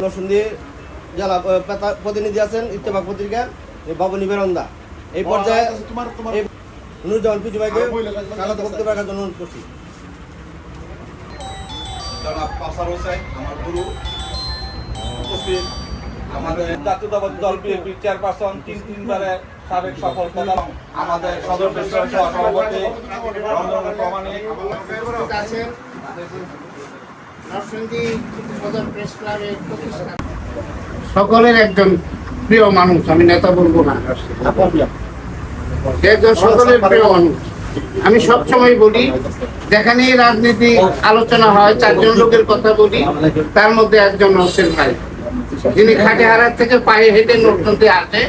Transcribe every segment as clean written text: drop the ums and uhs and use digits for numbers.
নরসিংদী জেলা প্রতিনিধি আছেন ইত্তেফাক পত্রিকার বাবুনি বেরন্দা। এই পর্যায়ে নুরুজ্জামান পিজু ভাইকে স্বাগত বক্তব্য রাখার জন্য অনুরোধ করছি। আমার গুরু উপস্থিত, আমাদের জাতীয়তাবাদী দল বিএনপির চেয়ারপারসন তিনবারের সাবেক সফল প্রধান, আমাদের সদর প্রেসিডেন্ট সভাপতি সকলের একজন প্রিয় মানুষ, আমি নেতা বলবো না, একজন সকলের প্রিয় মানুষ। আমি সবসময় বলি, যেখানে রাজনীতি আলোচনা হয় চারজন লোকের কথা বলি, তার মধ্যে একজন হচ্ছেন ভাই, যিনি খাটেহারার থেকে পায়ে হেঁটে নরসিংদী আসে,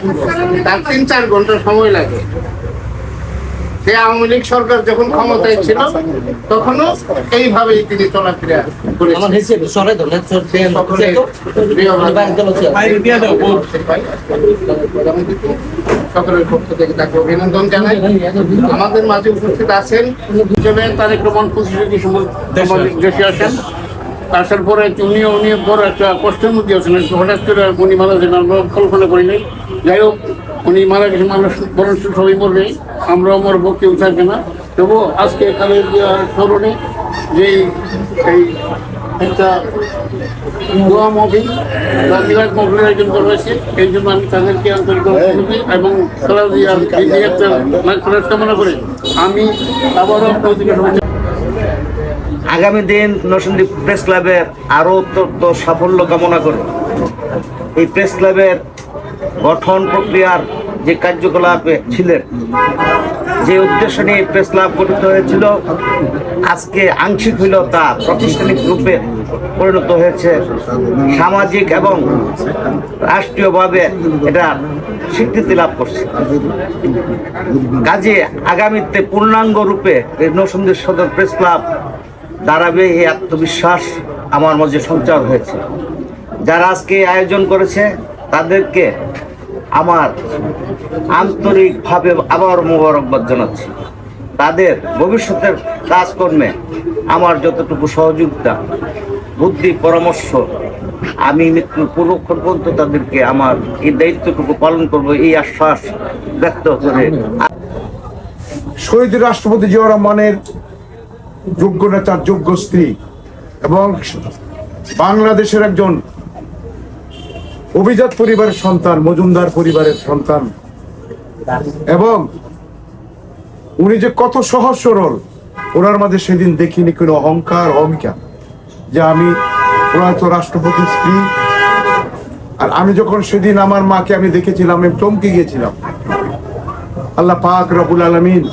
তার ৩-৪ ঘন্টা সময় লাগে। সে আওয়ামী লীগ সরকার যখন ক্ষমতায় ছিল তখনও এইভাবেই তিনি চলাফেরা করেছেন। সকলের পক্ষ থেকে তাকে অভিনন্দন জানাই। আমাদের মাঝে উপস্থিত আছেন তারেক রহমান আসেন, আসার পরে উনি বড় একটা কষ্টের মধ্যে আছেন, হঠাৎ করে উনি মারা যান, আমরা কল্পনা করি নাই। যাই হোক, উনি মারা গেছে, মানুষ বরং সবাই মরবে, আমরাও মরবো, কেউ থাকবে না। তবু আজকে এখানে স্মরণে যে এই একটা দোয়া মহফিল বা মিলাদ মহফিলের আয়োজন করা হয়েছে, এই জন্য আমি তাদেরকে আন্তরিক এবং কামনা করে আমি আবারও আগামী দিন নরসিংদী প্রেস ক্লাবের আরও অত্যন্ত সাফল্য কামনা করে এই প্রেস ক্লাবের গঠন প্রক্রিয়ার যে কার্যকলাপে ছিলেন, যে উদ্দেশ্য নিয়ে প্রেস ক্লাব গঠিত হয়েছিল, আজকে আংশিক হইলেও তা প্রাতিষ্ঠানিক রূপে পরিণত হয়েছে। সামাজিক এবং রাষ্ট্রীয়ভাবে এটা স্বীকৃতি লাভ করছে। কাজে আগামীতে পূর্ণাঙ্গ রূপে নরসিংদী সদর প্রেস ক্লাব দাঁড়াবে, এই আত্মবিশ্বাস আমার মাঝে সঞ্চার হয়েছে। যারা আজকে আয়োজন করেছে তাদেরকে আমার আন্তরিকভাবে আবার মোবারকবাদ জানাচ্ছি। তাদের ভবিষ্যতের কাজকর্মে আমার যতটুকু সহযোগিতা, বুদ্ধি, পরামর্শ আমি মৃত্যুর পূর্বক্ষণ পর্যন্ত তাদেরকে আমার এই দায়িত্বটুকু পালন করব, এই আশ্বাস ব্যক্ত করে শহীদ রাষ্ট্রপতি জিয়াউর রহমানের যোগ্য নেতার যোগ্য স্ত্রী এবং বাংলাদেশের একজন অভিজাত পরিবারের সন্তান, মজুমদার পরিবারের সন্তান, এবং উনি যে কত সহজ সরল, ওনার মাঝে সেদিন দেখিনি কোনো অহংকার অহমিকা, যে আমি প্রয়াত রাষ্ট্রপতির স্ত্রী। আর আমি যখন সেদিন আমার মাকে আমি দেখেছিলাম, আমি চমকে গিয়েছিলাম। আল্লাহ পাক রব্বুল আলামিন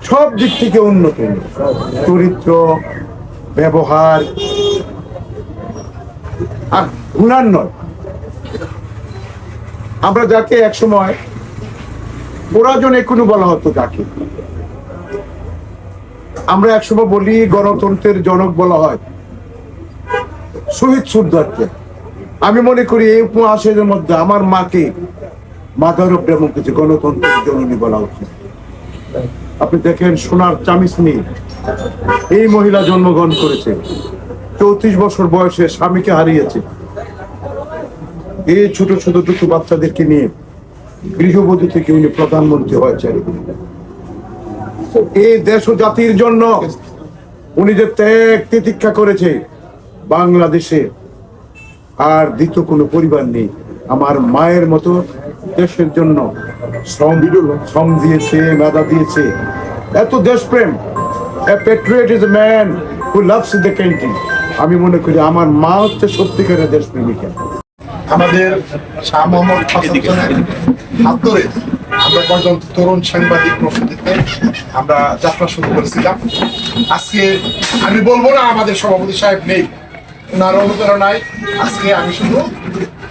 সব দিক থেকে উন্নত, চরিত্র, ব্যবহার আর গুণার নয়। আমরা যাকে একসময় পুরাজন এখনো বলা হতো, যাকে আমরা একসময় বলি গণতন্ত্রের জনক বলা হয় শহীদ সুরদারকে। আমি মনে করি এই উপহাসের মধ্যে আমার মাকে মাদার অফ ডেমোক্রেসি, গণতন্ত্রের জননী বলা উচিত। আপনি দেখেন, সোনার চামিসনি এই মহিলা জন্মগ্রহণ করেছে, 34 বছর বয়সে স্বামীকে হারিয়েছে। এই ছোট ছোট দুটো বাচ্চাদেরকে নিয়ে গৃহবধূ থেকে উনি প্রধানমন্ত্রী হয়েছেন। এই দেশ ও জাতির জন্য উনি যে ত্যাগ তিতিক্ষা করেছে, বাংলাদেশে আর দ্বিতীয় কোনো পরিবার নেই আমার মায়ের মতো দেশের জন্য শ্রম দিয়েছে, মেধা দিয়েছে, এত দেশপ্রেম। A patriot is a man who loves the country. আমি মনে করি আমার মা হচ্ছে সত্যিকারের দেশপ্রেমিকা। আমাদের শাহ মোহাম্মদ হাত ধরে আমরা কয়েকজন তরুণ সাংবাদিক প্রস্তুতিতে আমরা যাত্রা শুরু করেছিলাম। আজকে আমি বলবো না আমাদের সভাপতি সাহেব নেই, ওনার অনুপ্রেরণায় আজকে আমি শুধু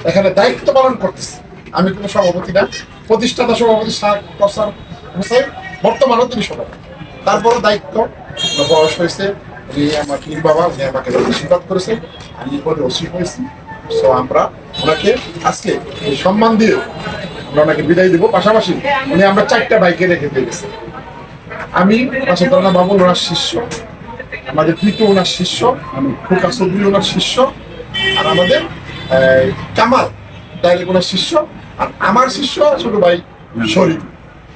এখানে দায়িত্ব পালন করতেছি। আমি কোনো সভাপতি না, প্রতিষ্ঠাতা সভাপতি শাহ কসার হোসেন, বর্তমানও তিনি সভাপতি। তারপরও দায়িত্ব, বয়স হয়েছে, উনি আমার পীর বাবা, উনি আমাকে আশীর্বাদ করেছেন, আমি পরে অসীম হয়েছি। সো আমরা ওনাকে আজকে সম্মান দিয়ে আমরা ওনাকে বিদায় দেবো। পাশাপাশি উনি আমরা 4টা বাইকে রেখে দিয়ে গেছি। আমি পাশাপাশি বাবুল ওনার শিষ্য, আমাদের প্রীত ওনার শিষ্য, খোকা চৌধুরী ওনার শিষ্য, আর আমাদের কামাল ডাইরেক্ট ওনার শিষ্য, আর আমার শিষ্য ছোট ভাই শরীফ।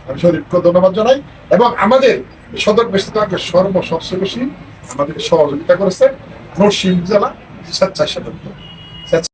আমি শরীফকে ধন্যবাদ জানাই এবং আমাদের সদর বেশিরভাগ সবচেয়ে বেশি আমাদেরকে সহযোগিতা করেছে নরসিংদী জেলা স্বেচ্ছাসেবক দল।